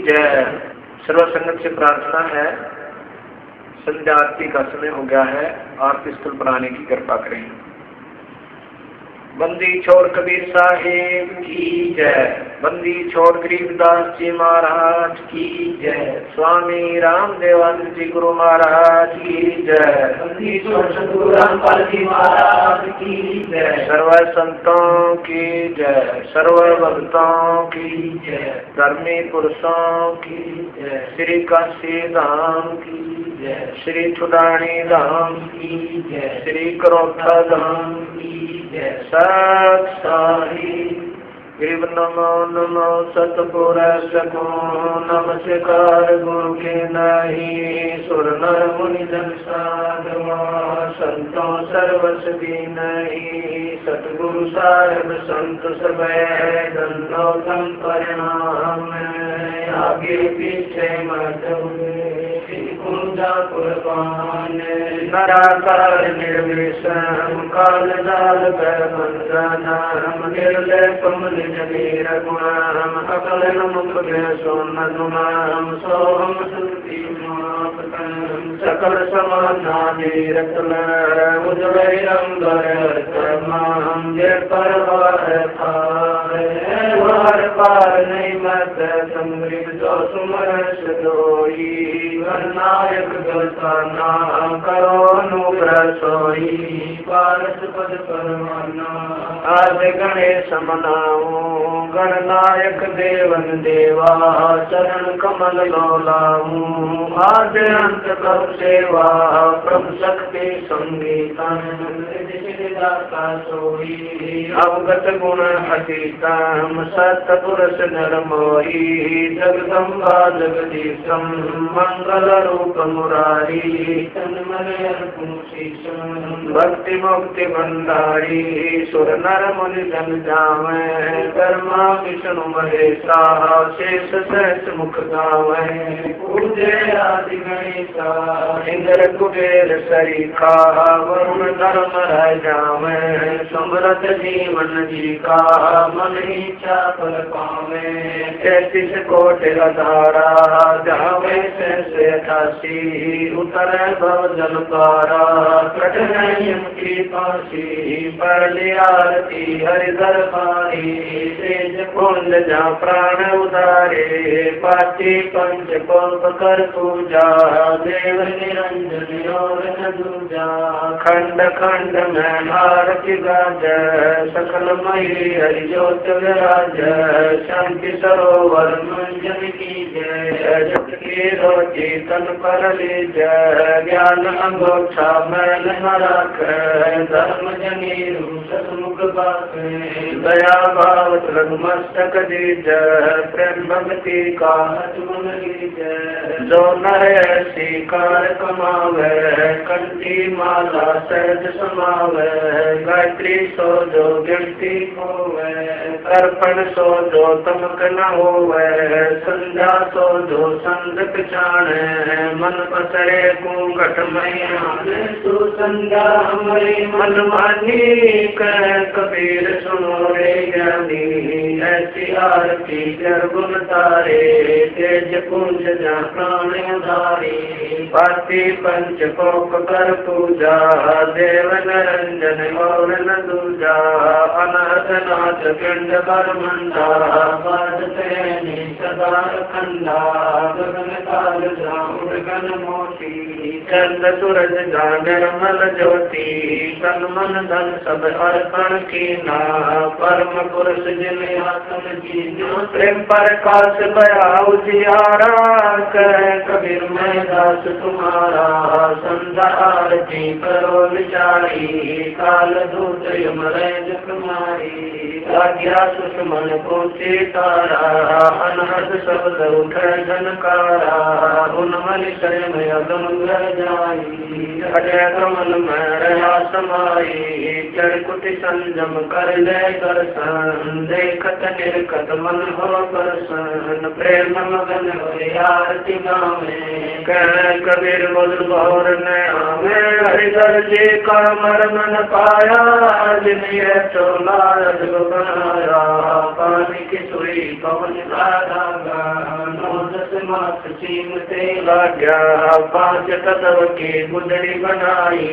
जय। सर्व संगत से प्रार्थना है, संध्या आरती का समय हो गया है, आरती स्थल पर आने की कृपा करें। बंदी छोड़ कबीर साहेब की जय। बंदी छोड़ गरीबदास जी महाराज की जय। स्वामी रामदेवानंद जी गुरु महाराज की जय। बंदी छोड़ सतगुरु रामपाल जी महाराज की जय। सर्व संतों की जय, सर्व भक्तों की जय, धर्मी पुरुषों की जय, श्री काशी धाम की जय, श्री छुडानी धाम की जय, श्री करोथा धाम की जय। सत साई गिरिव नमो नमो सतपुर सको नमस्कार गुरु के नहीं। सुर नर मुनि जन साधवा संतों सर्वस भी नहीं। सतगुरु साहेब संत सब धनो तम परिणाम। आगे पीछे मत कुंजा कुर्बान। नराकार निर्विषम काल जाल कर बंधनम। निर्लय कमल जमीर गुणम अकलन मुख सोनम। सोहम सुति मापतम सकल समाधानी रतन। उज्जवैरंबर तमाम जय परवार पार नहीं मत समृद्ध जो सुमरस दोई। नायक गलता नाम करो अनुग्रह सोई। पारस पद परमाना आज गणेश मनाऊं। गणनायक देवन देवा चरण कमल लोलाऊं। आज अंत कर सेवा प्रभु शक्ति संगीतम। सोई अवगत गुण अतीतम सतपुरुष नरमोही। जगदम्बा जगदीशम मंगल रूप मुरारी। भक्ति मुक्ति भंडारी सुर नर मुनि जन जावे। कर्मा विष्णु महेशा शेष सहस मुख गावे। पूजे आदि गणेशा इंद्र कुबेर सरीखा। वरुण धर्म रह जावे। समृद्ध जीवन जी का मन इच्छा फल पावे। 33 कोटि अधारा जावे से 88। उतर भव जल पारा कठिन की फांसी। पहली आरती हरि दरबारी। तेज कुंड जा प्राण उदारे। पाटी पंच कोप कर पूजा। देव निरंजन और न दूजा। खंड खंड में आरती गाज। सकल मई हरि ज्योत विराज। शांति सरोवर मंजन की जय। जप की रोटी तन पर ली जय। ज्ञान अंगोछा मैल न राख। धर्म जनी सतमुख बात। दया भाव मस्तक दीज। प्रेम भक्ति का मन लीज। जो नर शिकार कमावे। कंठी माला सहज समावे। गायत्री सो जो गिनती होवे। अर्पण सो जो तमक न होवे। संध्या सो जो संग पिछाणे। मन पसरे घूंघट मैयाने। सुसंध्या हमारी मन मानी। कह कबीर सुनो रे ज्ञानी। ऐसी आरती जर गुण तारे। तेज कुंज जा प्राण उधारी। पाती पंच कोप कर पूजा। देव निरंजन और न दूजा। अनहद नाथ पिंड बरमंडा। सदा खंडा। गगन काल जाऊर गन मोती। चंद सूरज जा निर्मल ज्योति। तन मन धन सब अर्पण कीना। परम पुरुष जिन आत्म की प्रेम प्रकाश बया उजियारा। कह कबीर मैं दास तुम्हारा। संध्या आरती करो विचारी। काल दूत यमराज कुमारी। आज्ञा सुषमन पहुँचे तारा। अनहद शब्द उठ झनकारा। उन्मन शरण अगम ग्रह जाई। अजय कमल में रहा समाई। चरकुट संजम कर ले दर्शन। देखत निर्कत मन हो प्रसन्न। प्रेम मगन हो आरती गावे। कह कबीर मधुर बहुर ने आवे। हरिधर जी का मरमन पाया। जिन ये चोला बनाया। पानी की सुई पवन का धागा। नोद मास सीम से लाग्या पांच तत्व की गुदड़ी बनाई,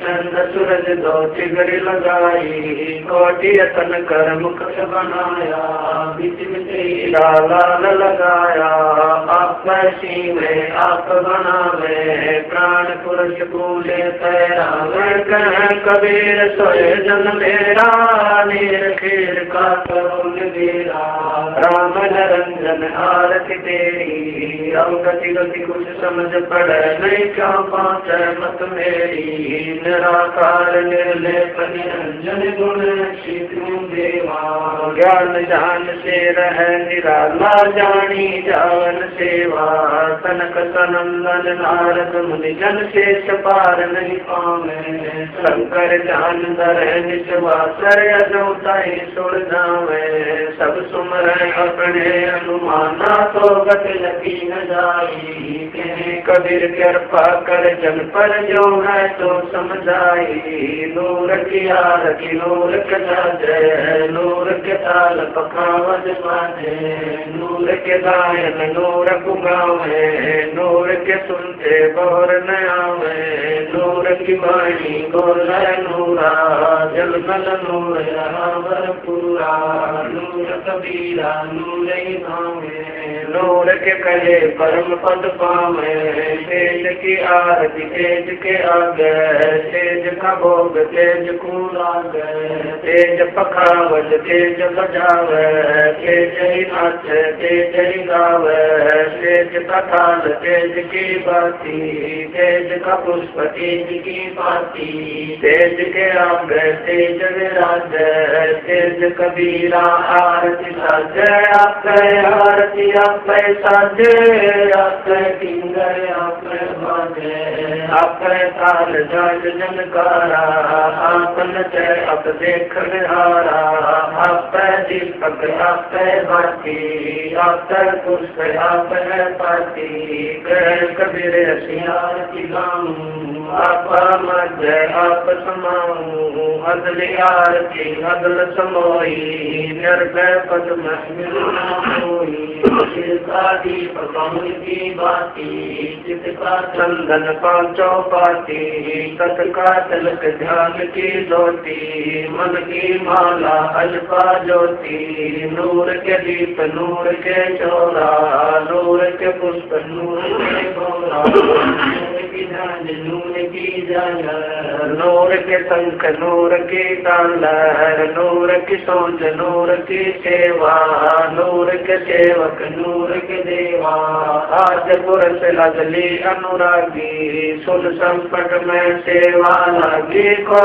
चंद सूरज दो चिगड़ी लगाई, कोटि तन कर मुकुट बनाया, बीच में हीरा लाल लगाया, आप सी में आप बनावे, प्राण पुरुष पूले तैरावे, कह कबीर सोए जन मेरा, नीर खीर का करोल मेरा, राम निरंजन आरती तेरी, अब गति गति कुछ समझ पड़े नहीं, क्या पाँच मत मेरी, निराकार निर्लेप निरंजन गुण शीतु देवा, ज्ञान जान से रह निराला, जानी जावन सेवा, सनक सनंदन नारद मुनि जन शेष पार नहीं पावे, शंकर जान दर निचवासर अजौताई सुर जावे, सब सुमर अपने अनुमाना तो गत लगी न जाई, कबीर कृपा कर जन पर जो है तो समझाई, नूर की आरती नूर के जय, नूर के ताल पखावज बाजे, नूर के गायन नूर गुगावे, नूर के सुनते बोर न आवे, नूर की वाणी बोल नूरा, जल बल नूर रावर पूरा, नूर कबीरा नूर ही भावे, नूर के कहे परम पद पावे, तेज की आरती तेज के आगे, तेज का भोग तेज को लागे, तेज पखावज तेज बजावे, तेज ही नाच तेज ही गावे, तेज का थाल तेज की बाती, तेज का पुष्प तेज की पाती, तेज के आगे तेज विराज, तेज कबीरा आरती साजे, आपे आरती आपे साजे, आपे किंगर आपे बाजे, आपे ताल जाज जनकारा, आपन जय अब देख हारा, आपे दीपक आपे बाती, आपे पुष्प आपे पाती, कह कबीर आरती गाऊं, आपा मध्य आप समाऊं, अदल आरती अदल समोई, निर्भय पद में मिलना होई, सिर का दीप कमल की बाती, चित का चंदन पांचों पाती, तत् का तिलक ध्यान की ज्योति, मन की माला अल्पा ज्योति, नूर के दीप नूर के चौरा, नूर के पुष्प नूर के भोरा, नूर की जान नूर की जालर, नूर के शंख नूर की तालर, नूर की सोच नूर की सेवा, नूर के सेवक नूर के देवा, आज पुरुष लगली अनुरागी, सुन संपट में सेवा लगी, को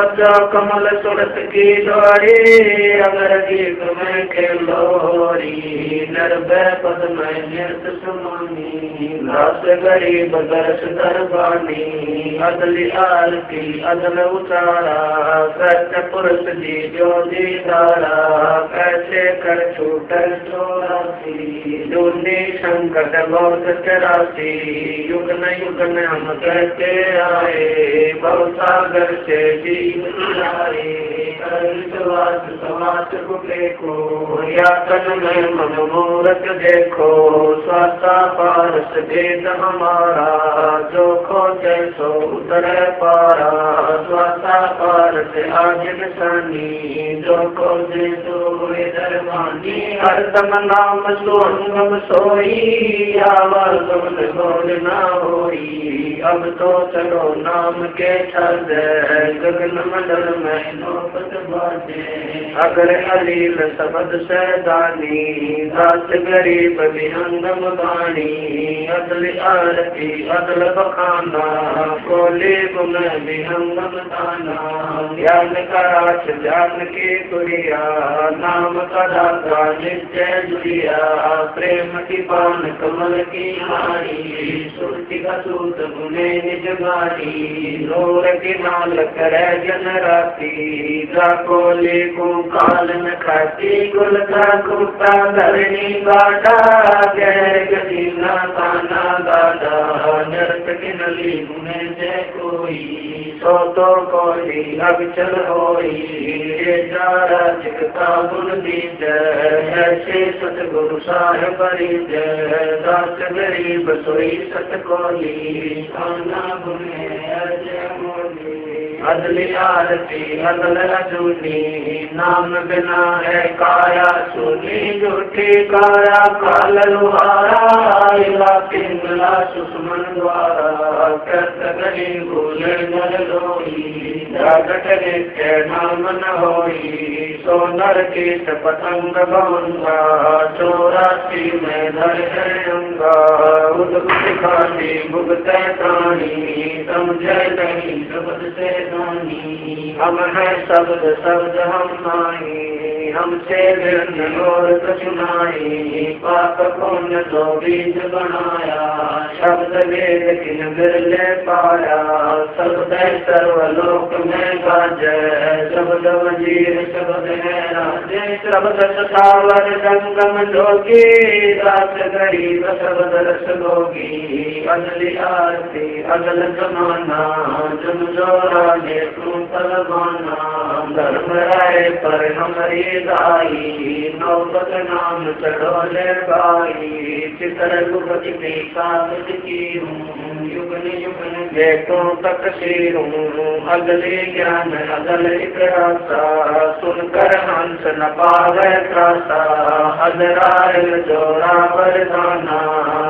कमल सुरत की डोरी, अगर गीत में खेलोरी, निर्भय पद में नृत सुमानी, दास गरीब दर्श दरबानी, अदली आरती अदल उतारा, सत्य पुरुष जी जो दीदारा, कैसे कर छूटर चौरासी, जूनी संकट बहुत चरासी, युग न युग में हम कहते आए, बहुसागर से जीव आए, विश्वास समाज को देखो, या तन में मन मूरत देखो, स्वासा पारस भेद हमारा, जो खोजे सो उतर पारा, स्वासा पारस आज निशानी, जो खोजे सो दरबानी, हरदम नाम सोहंगम सोई, आवाज बोल ना होई, अब तो चलो नाम के छद, गगन मंडल में नौबत बाजे, अगर अलील शब्द सैदानी, दास गरीब विहंगम बाणी, अदल आरती अदल बखाना, कोले गुण विहंगम दाना, ज्ञान का राज जान के कुरिया, नाम का दाता निश्चय जुड़िया, प्रेम की पान कमल की हारी, सुरति का सूत गुने निज गारी, नूर की नाल करे जन राती, कोले को काल न खाती, कुल का कुत्ता धरणी गाटा, गैर गदी ना ताना गाटा, नरक की न कली गुने जय कोई सो तो कोई अविचल होई चिकता गुण दीज ऐसे सतगुरु साहेब जय दास गरीब सोई सत कोई खाना गुने जय मोली अदली आरती अदल अजूनी नाम बिना है काया सुनी झूठी काया काल लुहारा पिंगला सुषमन द्वारा कृत गरी भूल नर लोई जागट नित्य नाम न होई सो नर कीट पतंग भंगा 84 में धर अंगा उद्भुत खानी भुगत प्राणी समझे नहीं शब्द से हम है शब्द शब्द हम नाई हमसे भिन्न और कछु नाई पाप पुण्य तो बीज बनाया शब्द वेद किन बिरले पाया शब्द सर्वलोक में गाजय शब्द वजीर शब्द है राजे शब्द सावर जंगम जोगी दास गरीब शब्द रस भोगी अदली आरती अदल जमाना जम जोराजे तलवाना धर्म राय पर हमारी दाई नौबत नाम चढ़ोले बाई चित्र गुप्त की कागज की हूँ युगन युगन बेटों तक सीरूं अगले ज्ञान अगल इतिहासा सुनकर हंस न पावे त्रासा अजरायल जोरा वरदाना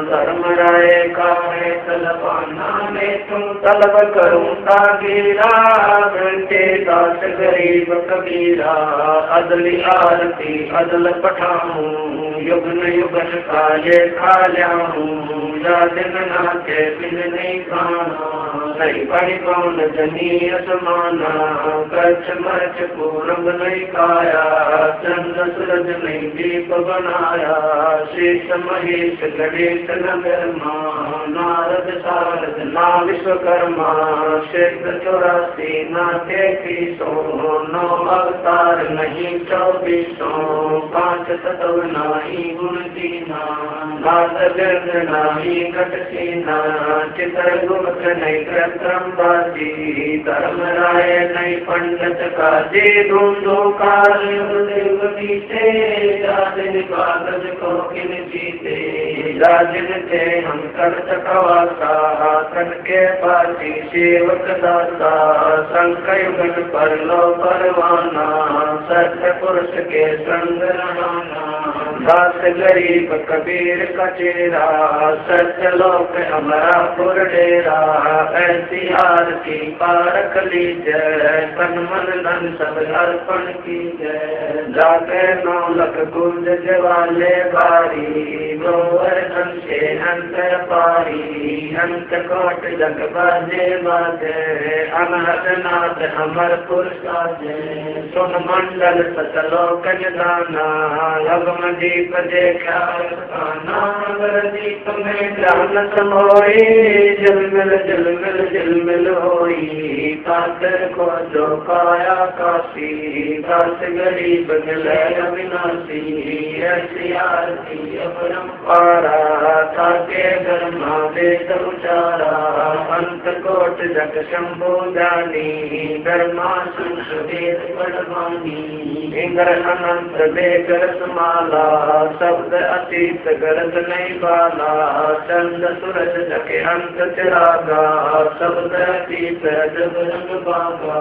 धर्म राय का है तलवाना मैं तुम तलब करूं तागीरा घंटे दास गरीब कबीरा अदली आरती अदल पठाऊं युगन युगन काले खा जाऊं दिन नाचे बिन नहीं खाना नहीं पढ़ी कौन जनी असमाना कच्छ मर्च पूरब नहीं खाया चंद सूरज नहीं दीप बनाया शेष महेश गणेश नरमा नारद सारद ना विश्वकर्मा क्षेत्र 84 ना 33 9 अवतार नहीं 24 5 तत्व नहीं गुण दीना नाथ गर्द नहीं घट सीना चित्र गुप्त नहीं क्रम बाजी धर्म राय नहीं पंडित काजी ढूंढो काल बीते राजन कागज को किन जीते राजन थे हम कर चकवासा कन के पासी सेवक दाता संकयुगन पर लो परवाना सत्य पुरुष के संग रहना दास गरीब कबीर का चेहरा सत्य लोक हमारा पुर डेरा ऐसी आरती पारक लीजय तन मन धन सब अर्पण कीजय जाके 9 लख गुंज जवाले बारी गोवर्धन से अंत पारी अंत कोट जग बाजे बाजे अनहद नाथ अमर पुरसाजे सुन मंडल सतलोक दाना अगम दीप देखा नागर दीप में जान समोई जलमिल होई पातर को जो पाया काशी दास गरीब मिले अविनाशी ऐसी आरती अपरम पारा ताके धर्मा वेद उचारा अंत कोट जग शंभु जानी धर्मा संसवेद पढ़वानी इंद्र अनंत बेगर समाला शब्द अतीत गरज नहीं बाला चंद सूरज जके अंत चिरागा शब्द अतीत जब रंग बागा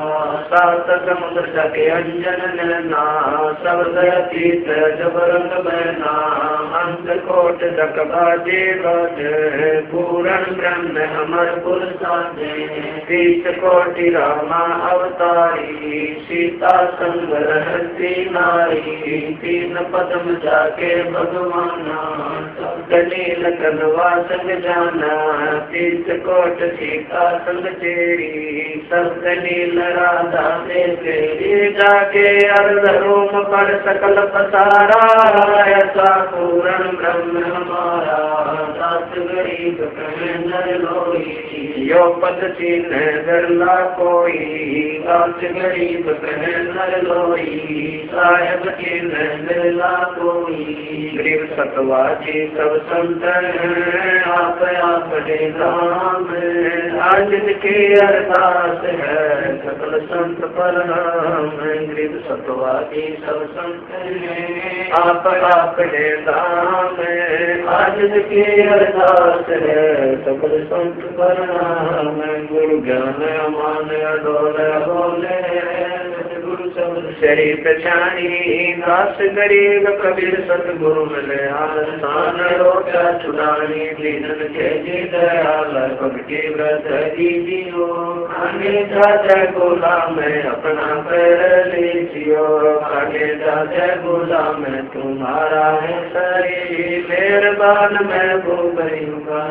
सात समुद्र जके अंजन नैना शब्द अतीत जब रंग बहना अंत कोट जग बाजे बाजे पूरण ब्रह्म अमर पुर साजे 30 कोटि रामा अवतारी सीता संग रहती नारी 3 पद्म जाके भगवाना नील कनवा संग जाना 30 कोट सीता संग तेरी शब्द नील राधा से तेरी जाके अर्ध रोम पर सकल पसारा ऐसा पूर्ण ब्रह्म हमारा दास गरीब कह नर लोई। यो पद चीन गरला कोई, दास गरीब कह नर लोई। साहेब चीन गरला कोई। गरीब सतवाजी सब संत हैं, आप आपने नाम। आज की अरदास है सकल संत प्रणाम। गरीब सतवादी सब संत हैं, आप आपने दाम। आज की अरदास है सकल संत प्रणाम। गुरु ज्ञान अमान डोल बोले, गुरु सब शरीफ पहचानी दास गरीब कबीर सतगुरु मिले आसान। रोटा छुड़ानी दीनन के जी दयाल, भक्ति व्रत दीजियो। खाने दादा गुलाम अपना कर लीजियो। खाने दादा गुलाम तुम्हारा है सही। मेहरबान मैं भूखा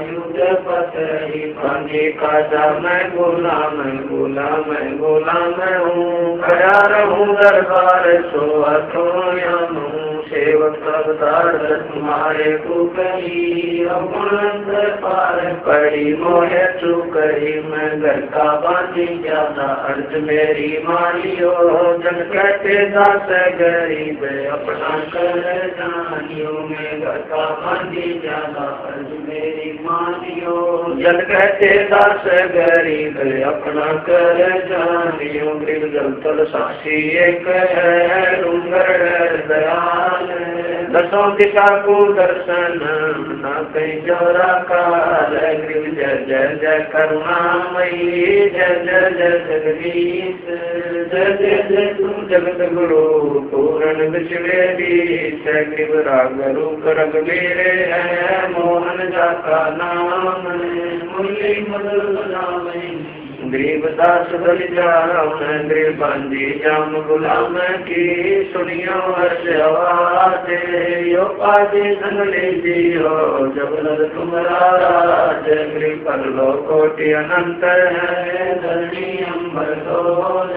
युग पतरी। खाने का जा मैं गुलाम गुलाम गुलाम हूँ। खड़ा रहूँ दरबार सो अथोयम हूँ। सेवक अवतार तुम्हारे को कही। अवगुण पार पड़ी मोहे चुकही। मैं घर का बांधी ज्यादा अर्ज मेरी मानियो। जन कहते दास गरीब अपना कर जानियो। मैं घर का बांधी ज्यादा अर्ज मेरी मानियो। जन कहते दास गरीब अपना कर जानियो। गरीब जल तल साक्षी एक है डूंगर दयाल। दसों दिशा को दर्शन न कहीं जोरा काल। गरीब जय जय जय करुणामयी। जय जय जय जगदीश। जय जय जय तुम जगत गुरु पूर्ण विश्वेदीश। गरीब राग रूप रघुवीर है मोहन जाका नाम। मुरली मधुर नाम गरीब दास बल जाम। गरीब बांधी जाम गुलाम की। सुनियो हर्ष आवाज यो पाजे संग लीजियो। जब लग तुम्हारा राज। गरीब कर लो कोटि अनंत है धरणी अंबर डोल।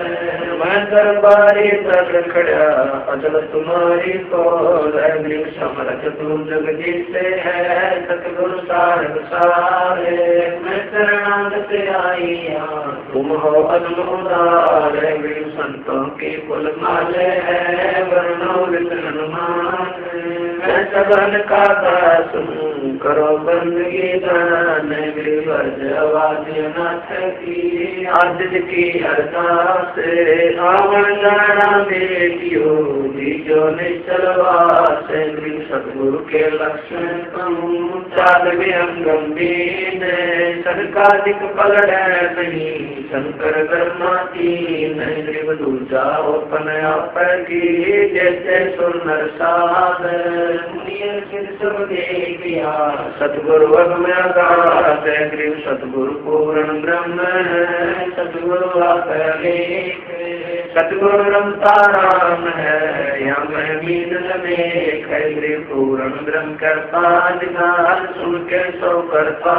मैं दरबारी तक खड़ा अचल तुम्हारी कोल। गरीब समरथ तुम जगदीश से है सतगुरु सारग सारे। मैं शरणागत आई तुम हो अनमोदार। गरीब संतों की कुल माले है वर्णो हनुमान। मैं सबन का दास हूँ करो बंदगी दान। गरीब अर्ज आवाज नाथ की आदित की अरदास। आवन जाना देखियो दीजो निश्चलवास। गरीब सतगुरु के लक्षण कहूँ चाल विहंग गंभीर। सनकादिक पलड़ नहीं शंकर ब्रह्माती। गरीब दूजा ओपन आप की जैसे सुनर साध। सब देखिया सतगुरु में आगात। गरीब सतगुरु पूर्ण ब्रह्म है सतगुरु आप लेख। सतगुरु रमता राम है या मैं मीन लेख। गरीब पूर्ण ब्रह्म करता निधान सुन के सो करता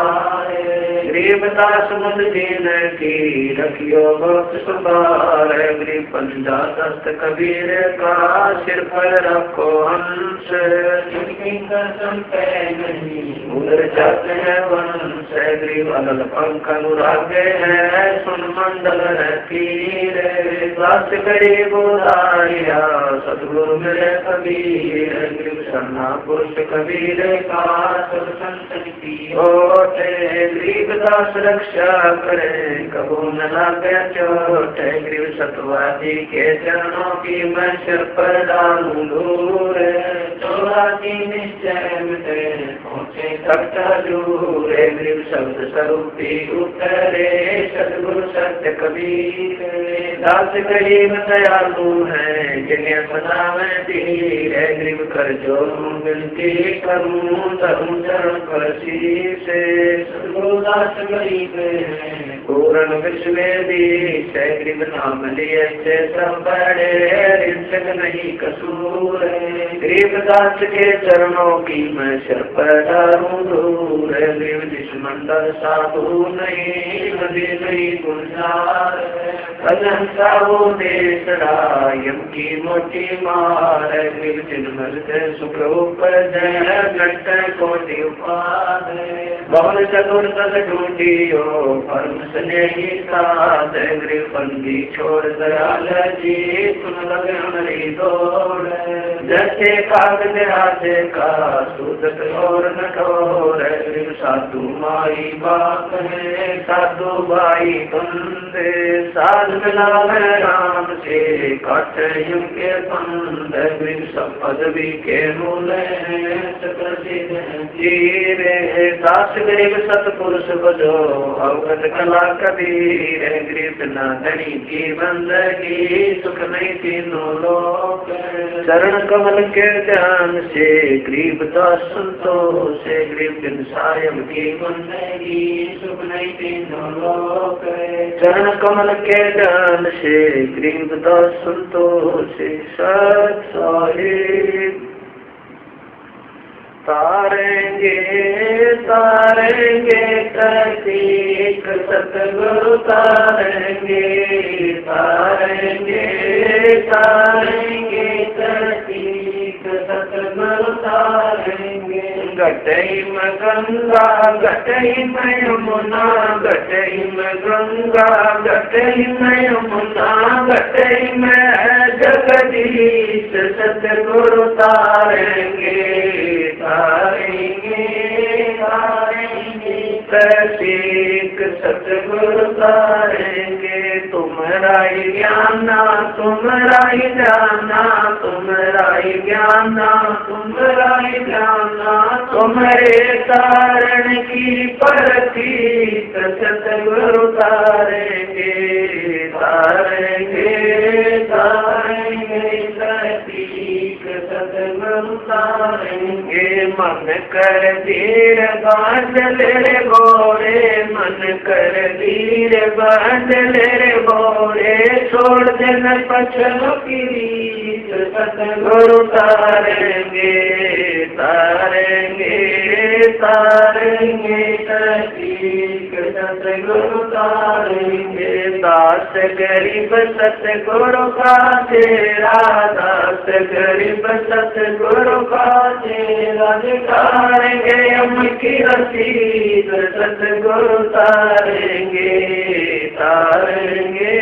है। गरीब दास मुझ दीन की रखियो बहुत सुधार। गरीब पंजा दस्त कबीर का सिर पर रखो हंस। उधर जाते हैं वंश। गरीब अलल पंख अनुराग है सुन मंडल तीर। दास गरीब उदारिया सतगुरु मेरे कबीर। गरीब शरणा पुरुष कबीर का सब संतति होते। गरीब दास रक्षा करे कबू न लागे चोट। गरीब सतवादी के चरणों की मैं सिर पर डालूं दूर। चौरासी निश्चय मिटे पहुँचे तख्त दूर। गरीब शब्द स्वरूपी उतरे सतगुरु सत्य कबीर। दास गरीब दयालु है जिन्हें सदा मैं धीर। गरीब कर जो विनती करूँ तरुण चरण पर शीश। सतगुरु दास गरीब है पूर्ण विश्वेदीश। गरीब नाम लिए से सब बड़े रिंचक नहीं कसूर। गरीब दास के चरणों की मैं सिर पर डालूं दूर। गरीब जिस मंडल साधु नहीं नदी नहीं गुलजार भजन साहू देसरा यम की मोटी मार निर्जन मृत सुख जय घट कोटि उपाद भवन चतुर तद ढूंढियो परम स्नेही साध गृहबंदी छोड़ दयाल जी सुन लगे हमारी दौड़ जैसे कागज हाथे का सुदत और नठोर साधु माई बाप है साधु भाई बंदे साध मिला राम से काट युग के बंद सब पदवी के मूल जीरे दास गरीब सतपुरुष बजो अवगत कला कबीर गरीब न धनी की बंदगी सुख नहीं तीनों लोक चरण कमल के ध्यान से गरीब दास संतोष से गरीब जन सायम की बंदगी सुख नहीं तीनों लोक चरण कमल के ध्यान से गरीब दास संतोष से सत साहिब तारेंगे तारेंगे करतीक सतगुरु तारेंगे तारेंगे तारेंगे करतीक सतगुरु तारेंगे घटई में गंगा घटई में यमुना घटई में गंगा घटई में यमुना घटई में जगदीश सतगुरु तारेंगे तारेंगे तारेंगे प्रतीक सतगुरु तारेंगे तुम्हारा ही ज्ञाना तुम्हारा ही जाना तुम्हारा ही ज्ञाना तुम्हारा ही जाना तुम्हारे तारण की प्रतीक सतगुरु तारेंगे तारेंगे तारेंगे प्रतीक सतगुरु तारेंगे मन कर धीर बांधल रे गोरे मन कर धीर बांधल रे गोरे छोड़ देना पछलो की रीत सतगुरु तारेंगे तारेंगे तारेंगे प्रतीक सतगुरु तारेंगे दास गरीब सतगुरु का तेरा दास गरीब सतगुरु का तेरा तारेंगे हम की रसीद सतगुरु तारेंगे तारेंगे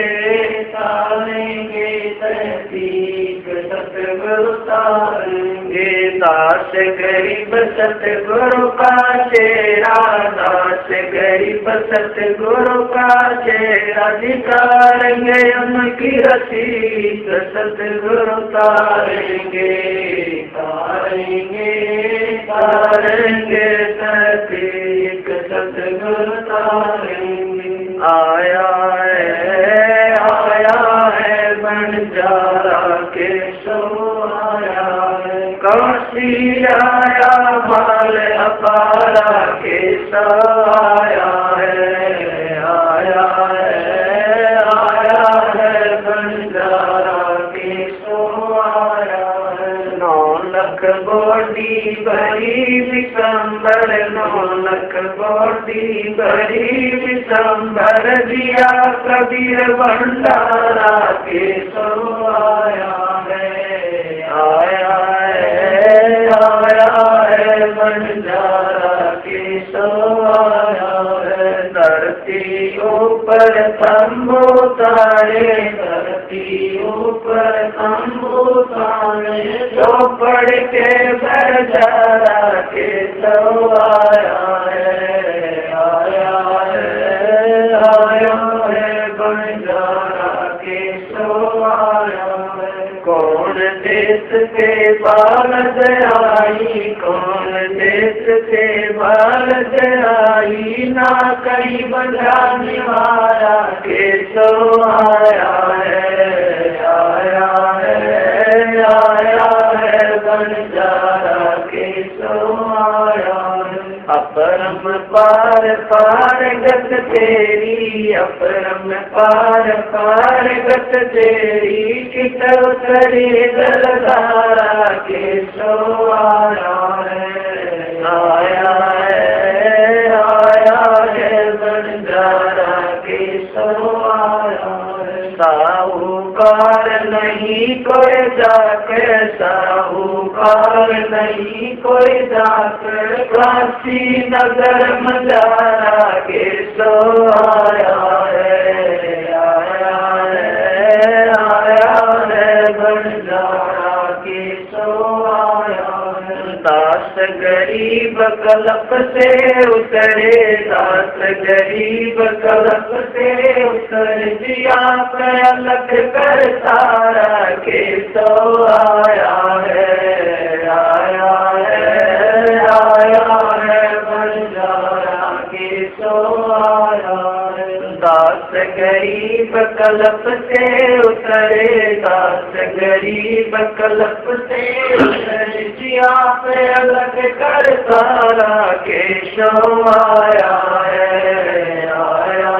तारेंगे प्रतीक सतगुरु तारेंगे दास गरीब सतगुरु का तेरा दास गरीब सतगुरु का तेरा दिखाएंगे हम की रसीद सतगुरु तारेंगे तारेंगे तारेंगे प्रतीक सतगुरु तारेंगे आया है बंजारा के सो आया है काशी आया बाल अपारा के सो आया है बंजारा के सो आया है 9 लख बोटी भरी विशंबर 9 लख बोटी भरी विशंबर दिया कबीर भंडारा के सो आया है बंजारा के सो आया है धरती ऊपर तंबू तारे धरती ऊपर तंबू तारे चौपड़ के बरजारा के सो आया है बंजारा के सो आया है कौन देश के बालद आई कौन देश के बालद आई ना कहीं बजाने वाला के सो आया है बंजारा के सो आया है अपरम पार पार गत तेरी अपरम पार पार गत तेरी कितव करे दलदारा के सो आया है कोई जाके साहूकार नहीं, कोई जाके काशी नगर मजारा के सो आया है, आया है बंजारा के सो आया है। दास गरीब कलप से उतरे, दास गरीब कलप से उतर जिया पे अलग कर तारा के सो आया है, आया है बंजारा के सो आया है। दास गरीब कलप से उतरे, दास गरीब कलप से उतरे जिया पे अलग कर तारा के सो आया है, आया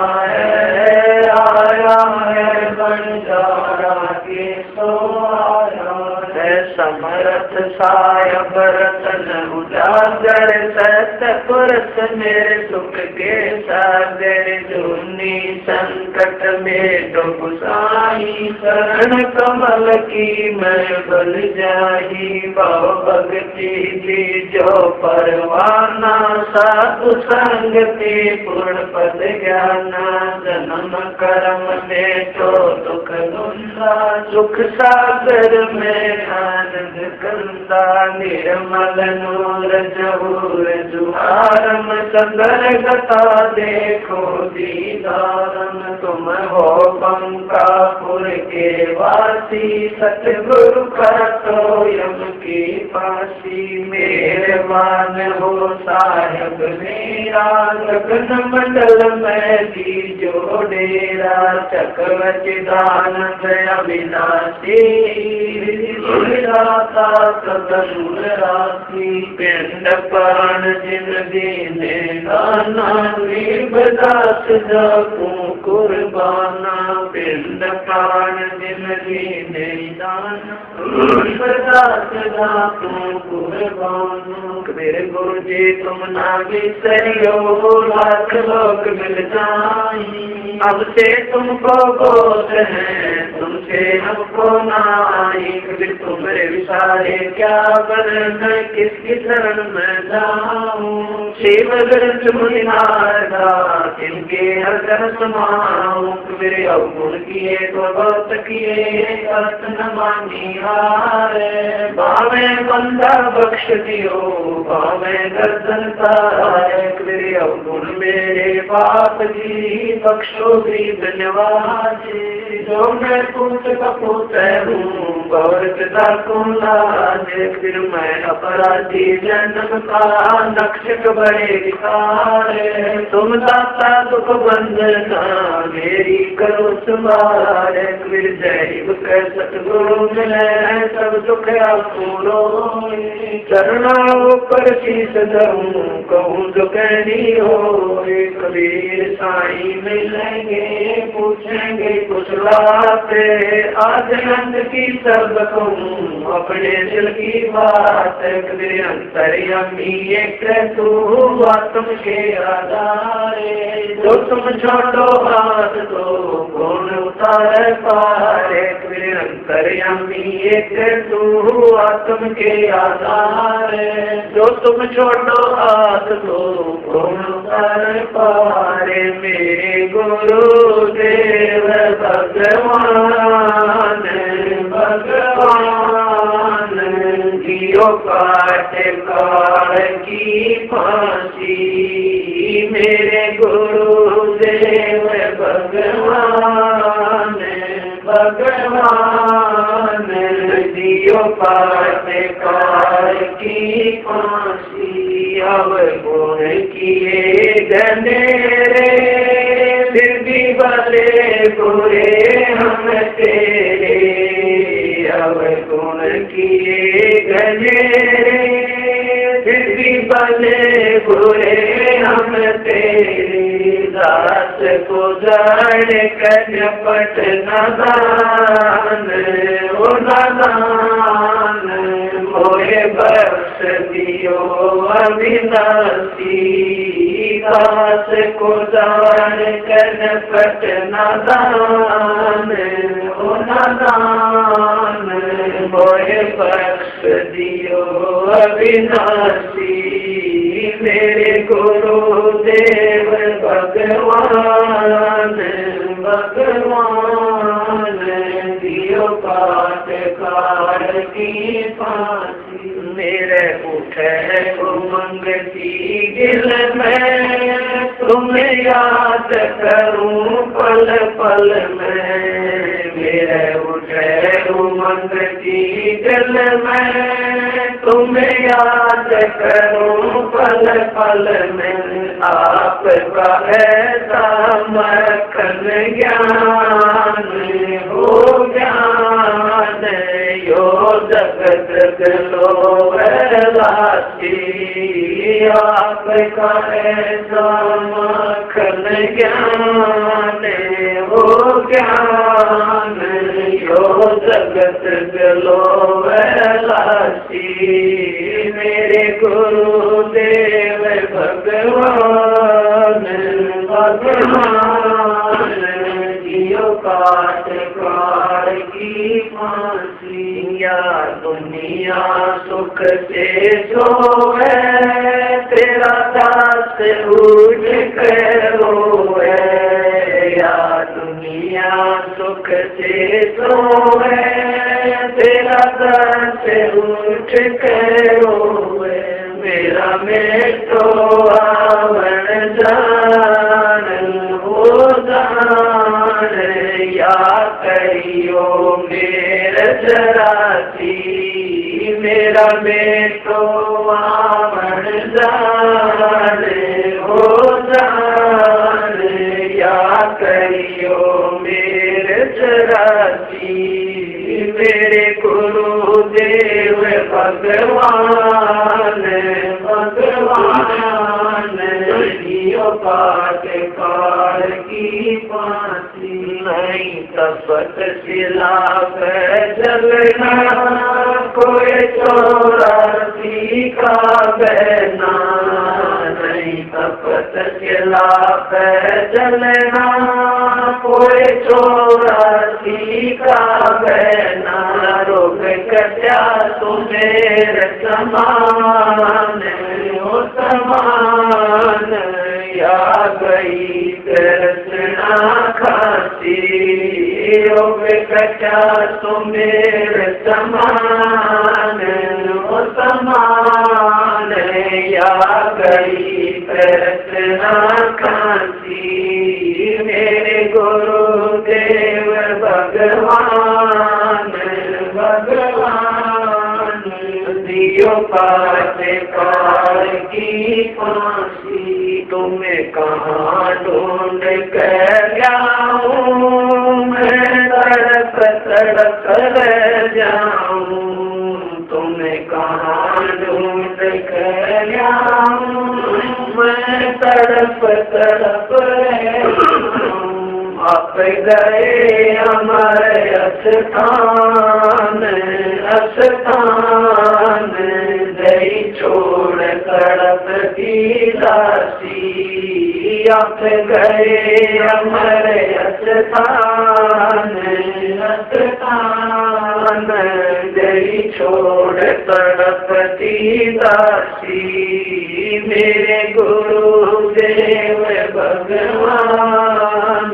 है बंजारा के सो आया है। समरथ साय बरतन उजागर सतपुरख मेरे सुख के सागर, जूनी संकट में डूब साई शरण कमल की मैं बल जाही। भव भक्ति दी जो परवाना, साधु संगति पूर्ण पद ज्ञाना। जन्म कर्म में तो दुख दुंदा, सुख सागर में आनंद कंदा। निर्मल नूर जहूर जुहारम, सगर गता देखो दीदारम। तुम हो बंकापुर के वासी, सतगुरु का तो यम की फांसी। मेहरबान हो साहेब मेरा, गगन मंडल में दीजो डेरा। चक्रवच दानंद अविनाशी, दाता सदनुर राशि। पिंड प्राण जिन दीने दाना, वीरदास जाकू कुर्बाना। पिंड प्राण जिन दीने दाना, वीरदास जाकू कुर्बाना। मेरे गुरु जी तुम ना बिसरियो, लाख लोग मिल जाई। अब से तुमको बोध है, तुमसे हमको नाई। कबीर तुम्हारे विचारे क्या बन, किसकी शरण में जाऊं। शिव ग्रंथ मुनिनारदा, तिनके हर जन समाऊं। कबीर अवगुण किए तो बहुत किए, अर्थ न मानी हारे। बावे बंदा बख्श दियो, बावे गर्दन तारे। कबीर अवगुण मेरे बाप जी, बख्शो भी धन्यवाद। जो मैं पूत कपूत हूँ, गौर पिता को लाजे। फिर मैं अपराधी जन्म का, नक्षक बड़े विकारे। तुम दाता दुख बंधना, मेरी करो सुमारे। फिर जय सतगुरु मिले, सब दुख पूरो। चरणाओं पर शीश धरूं, कहूँ जो कहनी हो। कबीर साईं मिलेंगे, पूछेंगे कुछ बातें। आज नंद की सब कहूँ, अपने दिल की बात। कबीर अंतर्यामी एक तू, आत्म के आधारे। जो तुम छोड़ो हाथ तो कौन उतार पारे। कबीर अंतर्यामी एक तू, आत्म के आधारे। जो तुम छोड़ो हाथ तो कौन उतार पारे। मेरे गुरु देव भगवान, भगवान जियो काट काल की फांसी। मेरे गुरु देव भगवान, भगवान जियो काट काल की फांसी। अब गुण किए गनेरे, फिर भी भले बुरे हम तेरे। अब गुण किए गनेरे, फिर भी भले बुरे हम तेरे। दास को जान कर पट नादान, ओ नादान मोहे बख्श दियो अविनाशी। दास को जान कर पट नादान, ओ नादान मोहे बख्श दियो अविनाशी मेरे गुरुदेव भगवान भगवान दियो पाटकार की फांसी मेरे उठे उमंग की गिल में तुम्हें याद करूं पल पल में मेरे उठे उमंग की दिल में तुम्हें याद करूं पल पल में आपका ऐसा मक्खन ज्ञान हो ज्ञान यो जगत गलो वैलासी आपका ऐसा मक्खन ज्ञान हो ज्ञान यो जगत गलो वैलासी मेरे गुरुदेव भगवान भगवान जियो काट कार की फांसी या दुनिया सुख से सोए तेरा दास उठ कर रोए या दुनिया सुख से सोए तेरा दास उठ कर रोए मेरा में तो आवण जान हो जान या करियो मेरे जरासी मेरा में तो आवण जान हो जान या करियो मेरे जरासी मेरे गुरुदेव भगवान भगवान जियो पाट कार की फांसी नहीं तपत शिला पे जलना कोई चौरासी का बहना नहीं तपत शिला पे जलना कोई चौरासी का बहना रोग कटा तुम्हें समान हो समान या गई कृष्णा खासी रोग कटा तुम्हें समान हो समान या गई कृष्णा खासी मेरे गुरुदेव भगवान भगवान दियो पाट कार की फांसी तुम्हें कहाँ ढूंढ कर जाऊं मैं तड़प तड़प रह जाऊं तुम्हें कहाँ ढूंढ कर जाऊं मैं तड़प तड़प रह जाऊं आप गए हमारे स्थान स्थान दई छोड़ तड़प की दासी आप गए हमारे स्थान स्थान दई छोड़ तड़प की दासी मेरे गुरुदेव भगवान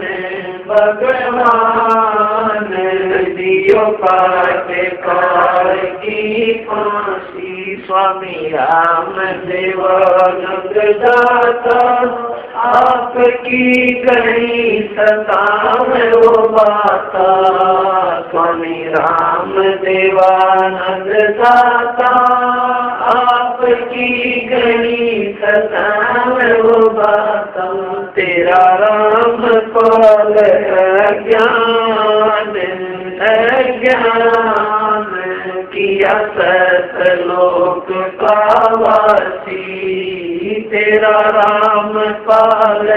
भगवान दियो पाट कार की फांसी स्वामी राम देवानंद दाता आपकी गणी सता में वो बाता स्वामी राम देवानंद दाता आपकी गणी सता में वो बाता तेरा राम पाल ज्ञान अज्ञान किया सतलोक पावासी तेरा राम पाल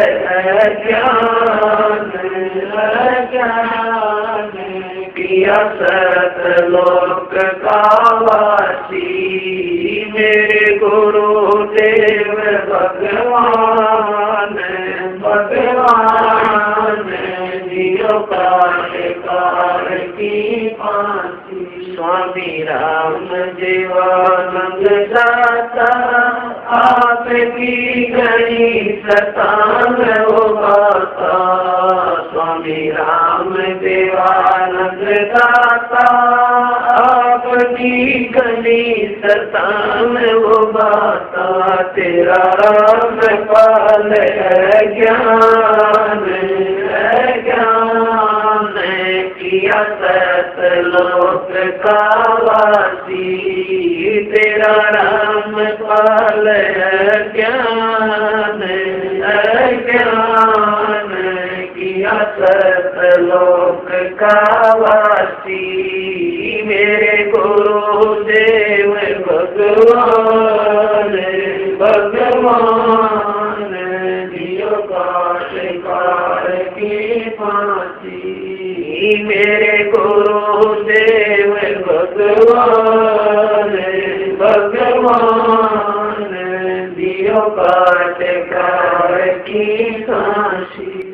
अज्ञान अज्ञान किया सतलोक पावासी मेरे गुरुदेव भगवान भगवान जियो पाट कार की फांसी स्वामी गणी सतान वो बाता स्वामी राम देवानंद दाता आपकी गणी सतान वो बाता तेरा राम पाल है ज्ञान किया सतलोक का वासी तेरा राम पाल ज्ञान ज्ञान किया सतलोक का वासी मेरे गुरुदेव भगवान भगवान दियो काट की फांसी मेरे गुरुदेव भगवान भगवान दियो काट की फांसी।